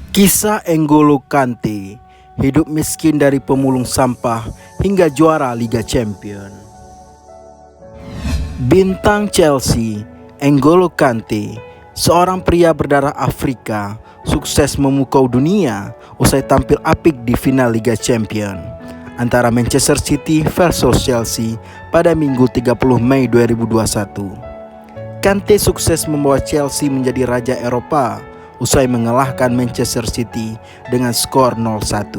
Kisah N'Golo Kante, hidup miskin dari pemulung sampah hingga juara Liga Champion. Bintang Chelsea, N'Golo Kante, seorang pria berdarah Afrika, sukses memukau dunia usai tampil apik di final Liga Champion antara Manchester City versus Chelsea pada Minggu 30 Mei 2021. Kante sukses membawa Chelsea menjadi raja Eropa usai mengalahkan Manchester City dengan skor 0-1.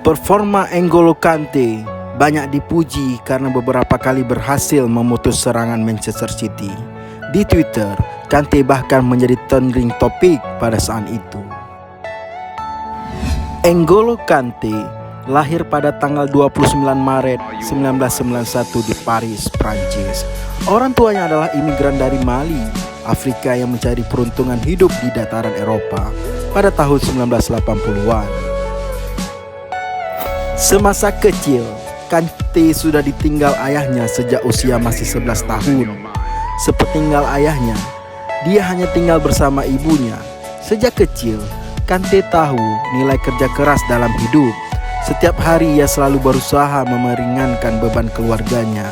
Performa N'Golo Kante banyak dipuji karena beberapa kali berhasil memutus serangan Manchester City. Di Twitter, Kante bahkan menjadi trending topik pada saat itu. N'Golo Kante lahir pada tanggal 29 Maret 1991 di Paris, Prancis. Orang tuanya adalah imigran dari Mali, Afrika yang mencari peruntungan hidup di dataran Eropa pada tahun 1980-an. Semasa kecil, Kante sudah ditinggal ayahnya sejak usia masih 11 tahun. Sepertinggal ayahnya, dia hanya tinggal bersama ibunya. Sejak kecil, Kante tahu nilai kerja keras dalam hidup. Setiap hari ia selalu berusaha memeringankan beban keluarganya.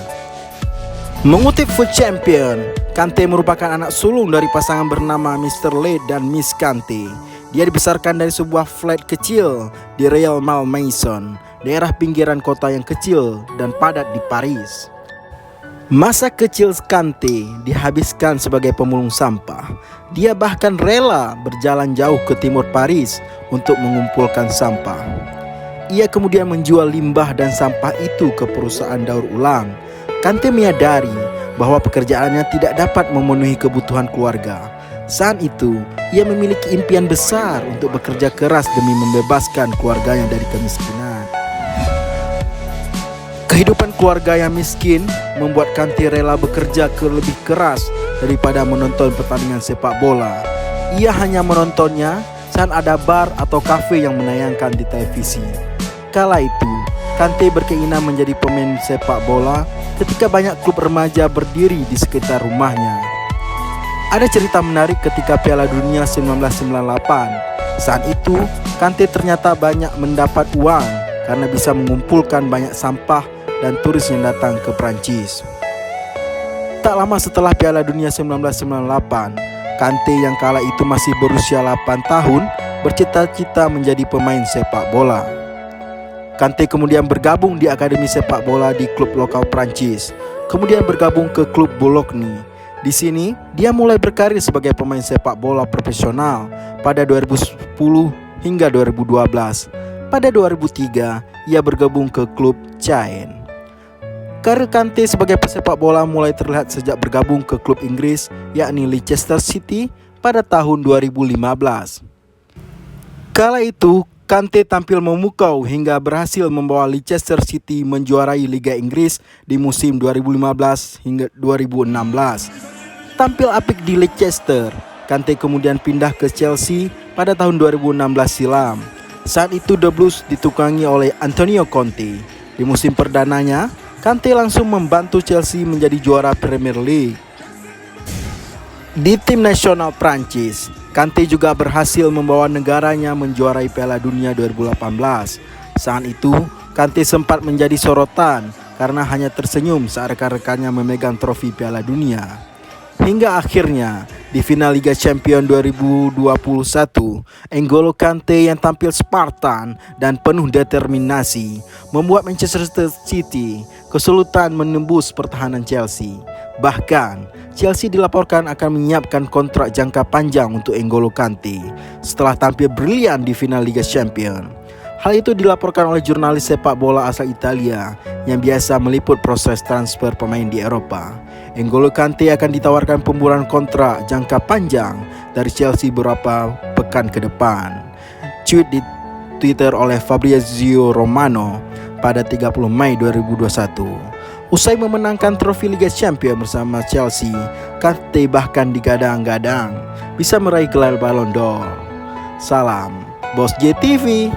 Mengutip Food Champion, Kante merupakan anak sulung dari pasangan bernama Mr. Lade dan Miss Kante. Dia dibesarkan dari sebuah flat kecil di Real Malmaison, daerah pinggiran kota yang kecil dan padat di Paris. Masa kecil Kante dihabiskan sebagai pemulung sampah. Dia bahkan rela berjalan jauh ke timur Paris untuk mengumpulkan sampah. Ia kemudian menjual limbah dan sampah itu ke perusahaan daur ulang. Kante menyadari bahwa pekerjaannya tidak dapat memenuhi kebutuhan keluarga. Saat itu, ia memiliki impian besar untuk bekerja keras demi membebaskan keluarganya dari kemiskinan. Kehidupan keluarga yang miskin membuat Kante rela bekerja lebih keras daripada menonton pertandingan sepak bola. Ia hanya menontonnya saat ada bar atau kafe yang menayangkan di televisi. Kala itu, Kante berkeinginan menjadi pemain sepak bola ketika banyak klub remaja berdiri di sekitar rumahnya. Ada cerita menarik ketika Piala Dunia 1998. Saat itu, Kante ternyata banyak mendapat uang karena bisa mengumpulkan banyak sampah dan turis yang datang ke Prancis. Tak lama setelah Piala Dunia 1998, Kante yang kala itu masih berusia 8 tahun bercita-cita menjadi pemain sepak bola. Kante kemudian bergabung di akademi sepak bola di klub lokal Prancis, kemudian bergabung ke klub Boulogne. Di sini, dia mulai berkarir sebagai pemain sepak bola profesional pada 2010 hingga 2012. Pada 2003, ia bergabung ke klub Caen. Karir Kante sebagai pesepak bola mulai terlihat sejak bergabung ke klub Inggris, yakni Leicester City pada tahun 2015. Kala itu, Kante tampil memukau hingga berhasil membawa Leicester City menjuarai Liga Inggris di musim 2015 hingga 2016. Tampil apik di Leicester, Kante kemudian pindah ke Chelsea pada tahun 2016 silam. Saat itu The Blues ditukangi oleh Antonio Conte. Di musim perdananya, Kante langsung membantu Chelsea menjadi juara Premier League. Di tim nasional Prancis, Kante juga berhasil membawa negaranya menjuarai Piala Dunia 2018. Saat itu, Kante sempat menjadi sorotan karena hanya tersenyum saat rekan-rekannya memegang trofi Piala Dunia. Hingga akhirnya, di final Liga Champion 2021, N'Golo Kante yang tampil Spartan dan penuh determinasi membuat Manchester City kesulitan menembus pertahanan Chelsea. Bahkan, Chelsea dilaporkan akan menyiapkan kontrak jangka panjang untuk N'Golo Kante setelah tampil brilian di final Liga Champion. Hal itu dilaporkan oleh jurnalis sepak bola asal Italia yang biasa meliput proses transfer pemain di Eropa. N'Golo Kante akan ditawarkan pemburuan kontrak jangka panjang dari Chelsea beberapa pekan ke depan. Tweet di Twitter oleh Fabrizio Romano pada 30 Mei 2021. Usai memenangkan trofi Liga Champions bersama Chelsea, Kante bahkan digadang-gadang bisa meraih gelar Ballon d'Or. Salam Bos JTV.